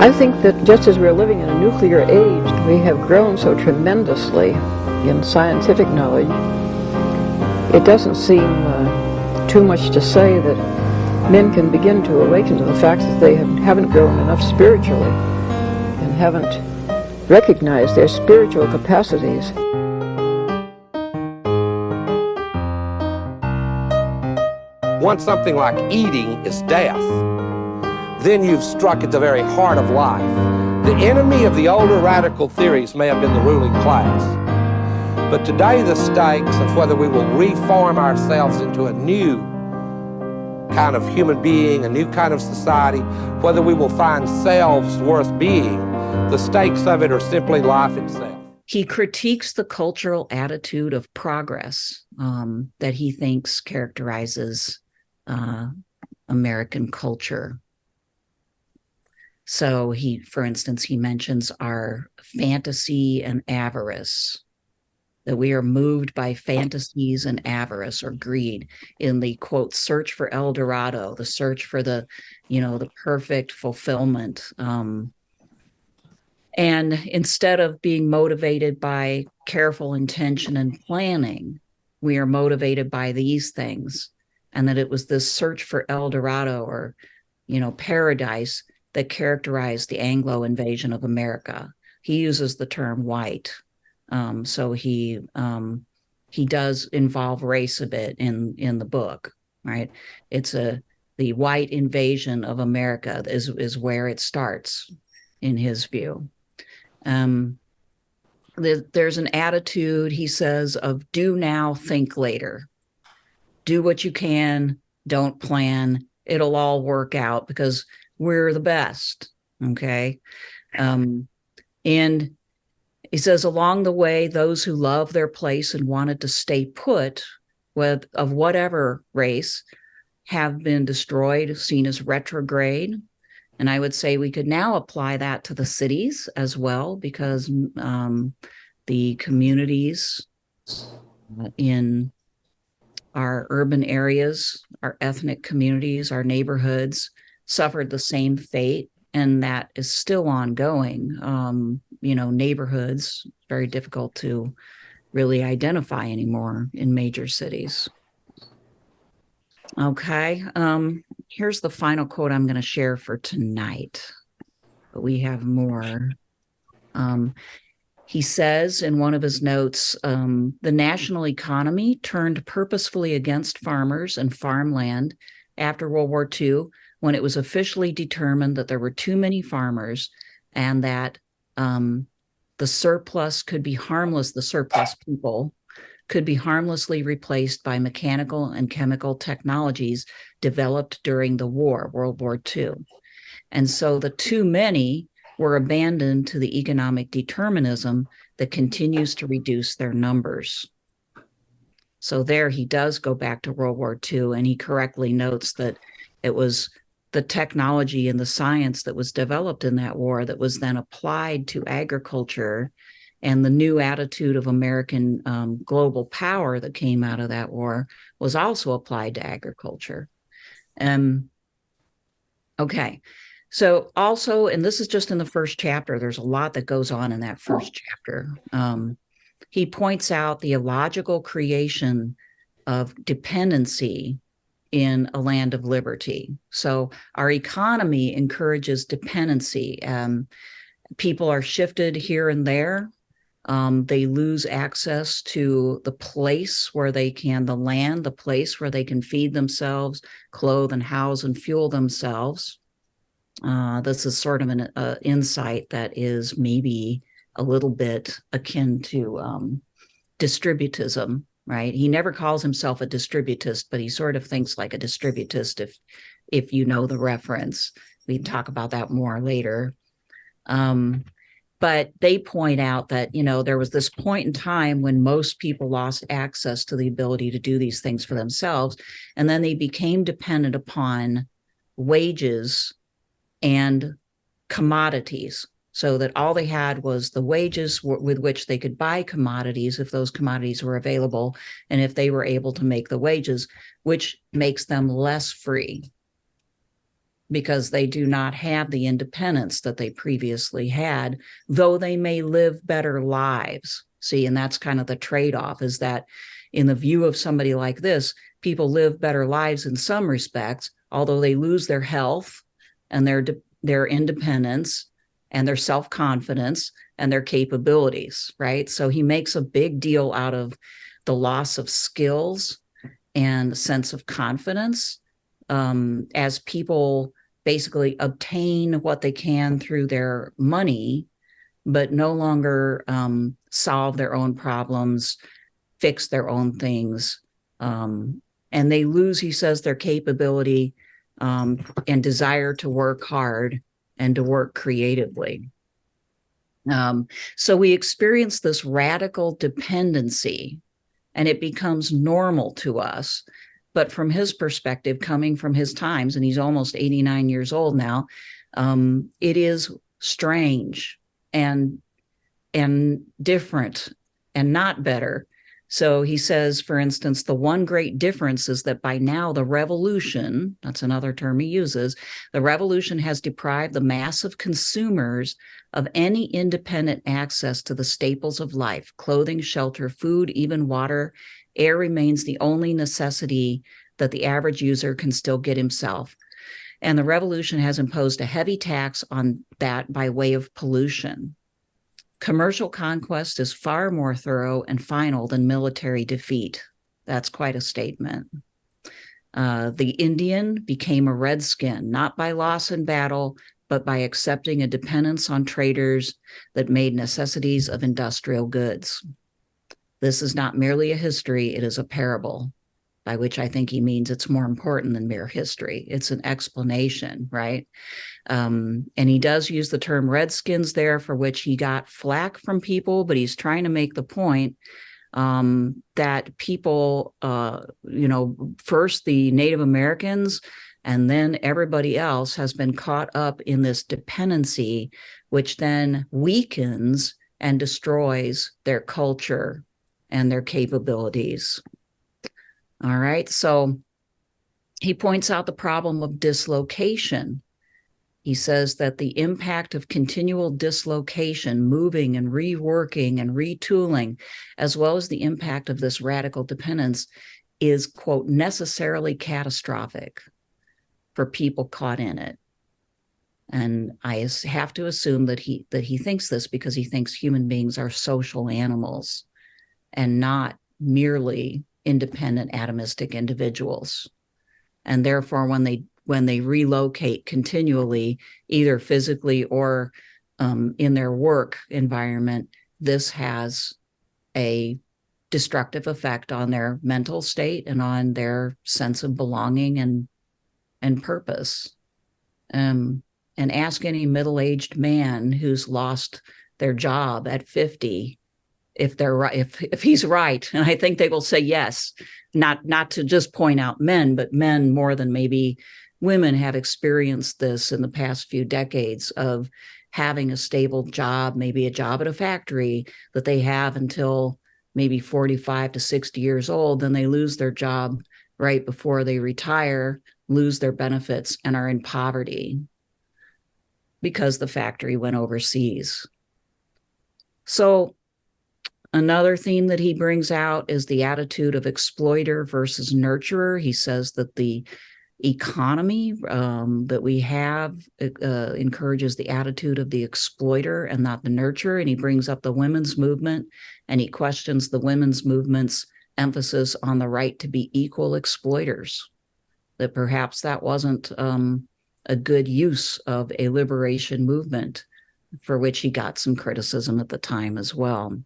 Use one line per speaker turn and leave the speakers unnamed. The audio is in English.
I think that just as we're living in a nuclear age, we have grown so tremendously in scientific knowledge, it doesn't seem too much to say that men can begin to awaken to the fact that they haven't grown enough spiritually and haven't recognized their spiritual capacities.
Once something like eating is death, then you've struck at the very heart of life. The enemy of the older radical theories may have been the ruling class, but today the stakes of whether we will reform ourselves into a new kind of human being, a new kind of society, whether we will find selves worth being, the stakes of it are simply life itself.
He critiques the cultural attitude of progress that he thinks characterizes American culture. So for instance, he mentions our fantasy and avarice, that we are moved by fantasies and avarice or greed in the, quote, search for El Dorado, the search for the perfect fulfillment. And instead of being motivated by careful intention and planning, we are motivated by these things. And that it was this search for El Dorado or, paradise that characterized the Anglo invasion of America. He uses the term white. So he does involve race a bit in the book, right? It's the white invasion of America is where it starts in his view. There's an attitude, he says, of do now, think later. Do what you can, don't plan. It'll all work out because we're the best, okay? And he says, along the way, those who love their place and wanted to stay put, of whatever race, have been destroyed, seen as retrograde. And I would say we could now apply that to the cities as well, because the communities in our urban areas, our ethnic communities, our neighborhoods suffered the same fate, and that is still ongoing. Neighborhoods, very difficult to really identify anymore in major cities. Okay, here's the final quote I'm going to share for tonight, but we have more. He says in one of his notes, the national economy turned purposefully against farmers and farmland after World War II, when it was officially determined that there were too many farmers and that the surplus could be harmless, the surplus people could be harmlessly replaced by mechanical and chemical technologies developed during the war, World War II. And so the too many were abandoned to the economic determinism that continues to reduce their numbers. So there he does go back to World War II, and he correctly notes that it was the technology and the science that was developed in that war that was then applied to agriculture, and the new attitude of American global power that came out of that war was also applied to agriculture. Okay. So also, and this is just in the first chapter, there's a lot that goes on in that first chapter. He points out the illogical creation of dependency in a land of liberty. So our economy encourages dependency. People are shifted here and there. They lose access to the place where they can, the land, the place where they can feed themselves, clothe and house and fuel themselves. This is sort of an insight that is maybe a little bit akin to distributism, right? He never calls himself a distributist, but he sort of thinks like a distributist, if you know the reference. We can talk about that more later. But they point out that, there was this point in time when most people lost access to the ability to do these things for themselves, and then they became dependent upon wages and commodities, so that all they had was the wages with which they could buy commodities if those commodities were available, and if they were able to make the wages, which makes them less free. because they do not have the independence that they previously had, though they may live better lives. See, and that's kind of the trade-off, is that in the view of somebody like this, people live better lives in some respects, although they lose their health and their independence and their self-confidence and their capabilities, right? So he makes a big deal out of the loss of skills and sense of confidence as people basically obtain what they can through their money, but no longer solve their own problems, fix their own things. And they lose, he says, their capability and desire to work hard and to work creatively. So we experience this radical dependency, and it becomes normal to us. But from his perspective, coming from his times, and he's almost 89 years old now, it is strange and different and not better. So he says, for instance, the one great difference is that by now the revolution, that's another term he uses, the revolution has deprived the mass of consumers of any independent access to the staples of life: clothing, shelter, food, even water. Air remains the only necessity that the average user can still get himself. And the revolution has imposed a heavy tax on that by way of pollution. Commercial conquest is far more thorough and final than military defeat. That's quite a statement. The Indian became a redskin, not by loss in battle, but by accepting a dependence on traders that made necessities of industrial goods. This is not merely a history, it is a parable, by which I think he means it's more important than mere history. It's an explanation, right? And he does use the term redskins there, for which he got flack from people, but he's trying to make the point that people, first the Native Americans and then everybody else has been caught up in this dependency, which then weakens and destroys their culture and their capabilities. All right, so he points out the problem of dislocation. He says that the impact of continual dislocation, moving and reworking and retooling, as well as the impact of this radical dependence, is, quote, necessarily catastrophic for people caught in it. And I have to assume that he thinks this because he thinks human beings are social animals and not merely independent atomistic individuals. And therefore, when they relocate continually, either physically or in their work environment, this has a destructive effect on their mental state and on their sense of belonging and purpose. And ask any middle-aged man who's lost their job at 50 if they're right, if he's right, and I think they will say yes. Not to just point out men, but men more than maybe women have experienced this in the past few decades of having a stable job, maybe a job at a factory that they have until maybe 45 to 60 years old. Then they lose their job right before they retire, lose their benefits, and are in poverty because the factory went overseas. So another theme that he brings out is the attitude of exploiter versus nurturer. He says that the economy that we have encourages the attitude of the exploiter and not the nurturer. And he brings up the women's movement, and he questions the women's movement's emphasis on the right to be equal exploiters, that perhaps that wasn't a good use of a liberation movement, for which he got some criticism at the time as well.